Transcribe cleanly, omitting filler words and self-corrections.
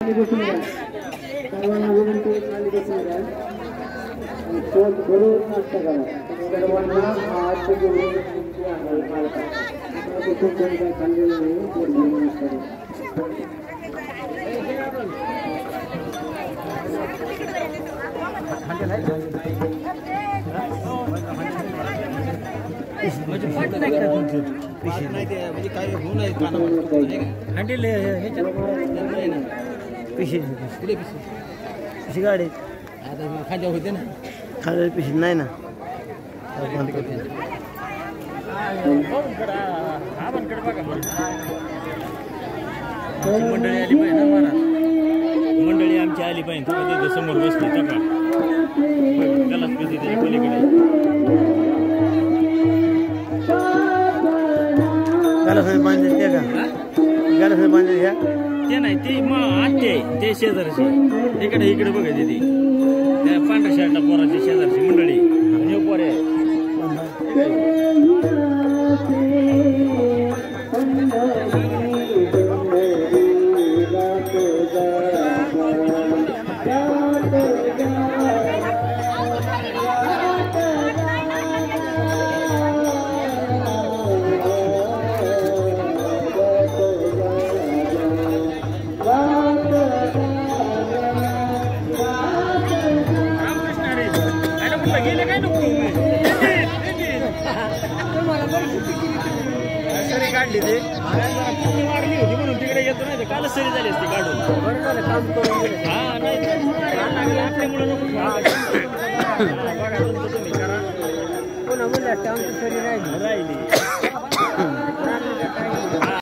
सर्वांना विनंती खाली बसून घ्या आणि तोंड भरून नाश्ता करा. सर्वांना हात जोडून विनंती आहे मालकाला बसून कोणी काय खाल्लेलं नाही, तोंड भरून नाश्ता करा. म्हणजे काय होऊ नये कानामध्ये हँडल नाही ना पिशी पुढे पिशी गाडी आता खाजा होते ना खाजा पिशी नाही ना मंडळी आली पाहिजे ना मला मंडळी आमची आली पाहिजे तुम्ही समोर बसली सकाळ त्यालाच पिशी त्याच्या पलीकडे बांधले का बांधले घ्या ते नाही ते आते ते शेजारची इकडे इकडे बघायची ती त्या पांढऱ्या शर्टा पोराची शेजारची मंडळी आणि पोरे सरी काढली ते मारली होती म्हणून तिकडे येतो नाही कालच सरी झाली असती काढून बरं झालं काम करून हा नाही आपल्यामुळे नको बघा तुम्ही करा पुन्हा म्हणलं आमची सरी राहिली